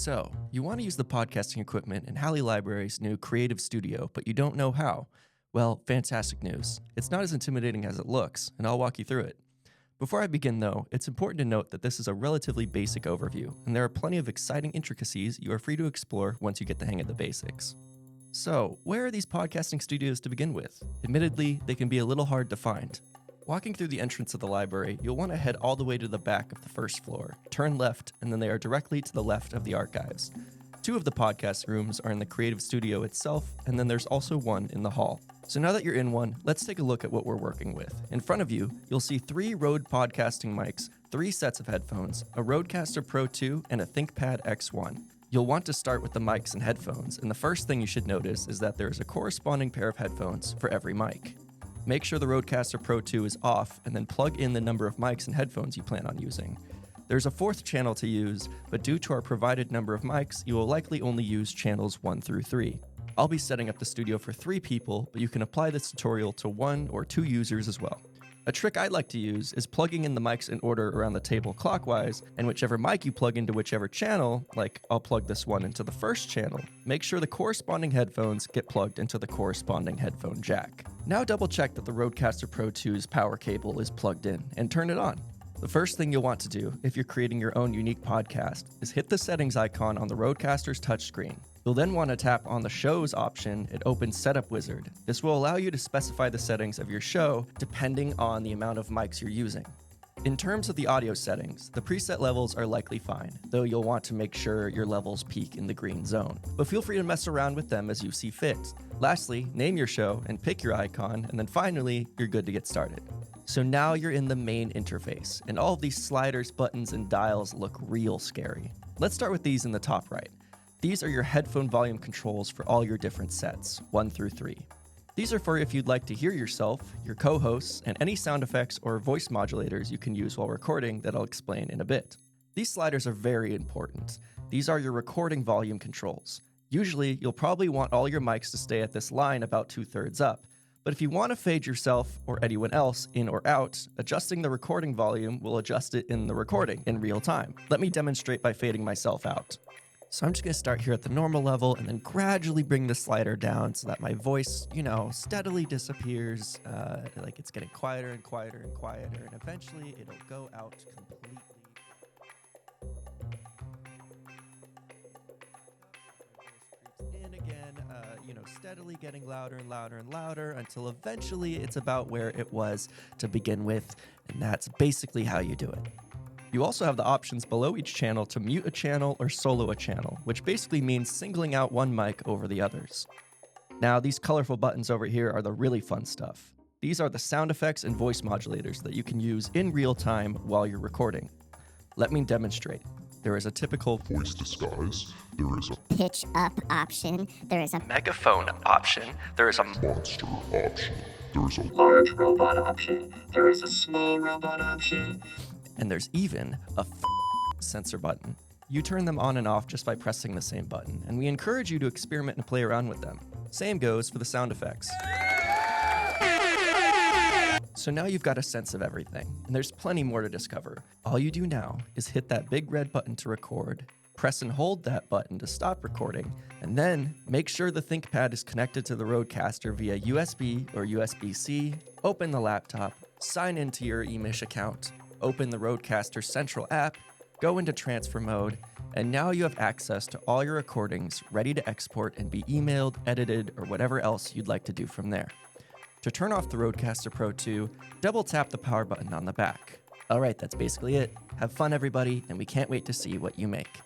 So, you want to use the podcasting equipment in Halle Library's new creative studio, but you don't know how. Well, fantastic news. It's not as intimidating as it looks, and I'll walk you through it. Before I begin though, it's important to note that this is a relatively basic overview, and there are plenty of exciting intricacies you are free to explore once you get the hang of the basics. So, where are these podcasting studios to begin with? Admittedly, they can be a little hard to find. Walking through the entrance of the library, you'll want to head all the way to the back of the first floor, turn left, and then they are directly to the left of the archives. 2 of the podcast rooms are in the creative studio itself, and then there's also one in the hall. So now that you're in one, let's take a look at what we're working with. In front of you, you'll see 3 Rode podcasting mics, 3 sets of headphones, a RØDECaster Pro II, and a ThinkPad X1. You'll want to start with the mics and headphones, and the first thing you should notice is that there is a corresponding pair of headphones for every mic. Make sure the RØDECaster Pro II is off, and then plug in the number of mics and headphones you plan on using. There's a 4th channel to use, but due to our provided number of mics, you will likely only use channels 1 through 3. I'll be setting up the studio for 3 people, but you can apply this tutorial to 1 or 2 users as well. A trick I like to use is plugging in the mics in order around the table clockwise, and whichever mic you plug into whichever channel, like I'll plug this one into the first channel, make sure the corresponding headphones get plugged into the corresponding headphone jack. Now double check that the RØDECaster Pro II's power cable is plugged in, and turn it on. The first thing you'll want to do, if you're creating your own unique podcast, is hit the settings icon on the RØDECaster's touchscreen. You'll then want to tap on the Shows option and open Setup Wizard. This will allow you to specify the settings of your show depending on the amount of mics you're using. In terms of the audio settings, the preset levels are likely fine, though you'll want to make sure your levels peak in the green zone. But feel free to mess around with them as you see fit. Lastly, name your show and pick your icon, and then finally, you're good to get started. So now you're in the main interface, and all of these sliders, buttons, and dials look real scary. Let's start with these in the top right. These are your headphone volume controls for all your different sets, 1 through 3. These are for if you'd like to hear yourself, your co-hosts, and any sound effects or voice modulators you can use while recording that I'll explain in a bit. These sliders are very important. These are your recording volume controls. Usually, you'll probably want all your mics to stay at this line about 2/3 up. But if you want to fade yourself or anyone else in or out, adjusting the recording volume will adjust it in the recording in real time. Let me demonstrate by fading myself out. So I'm just going to start here at the normal level and then gradually bring the slider down so that my voice, steadily disappears, like it's getting quieter and quieter and quieter, and eventually it'll go out completely. In again, steadily getting louder and louder and louder until eventually it's about where it was to begin with, and that's basically how you do it. You also have the options below each channel to mute a channel or solo a channel, which basically means singling out one mic over the others. Now, these colorful buttons over here are the really fun stuff. These are the sound effects and voice modulators that you can use in real time while you're recording. Let me demonstrate. There is a typical voice disguise, there is a pitch up option, there is a megaphone option, there is a monster option, there is a large robot option, there is a small robot option, and there's even a sensor button. You turn them on and off just by pressing the same button, and we encourage you to experiment and play around with them. Same goes for the sound effects. So now you've got a sense of everything, and there's plenty more to discover. All you do now is hit that big red button to record, press and hold that button to stop recording, and then make sure the ThinkPad is connected to the RØDECaster via USB or USB-C, open the laptop, sign into your emich account, open the RØDECaster Central app, go into transfer mode, and now you have access to all your recordings ready to export and be emailed, edited, or whatever else you'd like to do from there. To turn off the RØDECaster Pro II, double tap the power button on the back. Alright, that's basically it. Have fun everybody, and we can't wait to see what you make.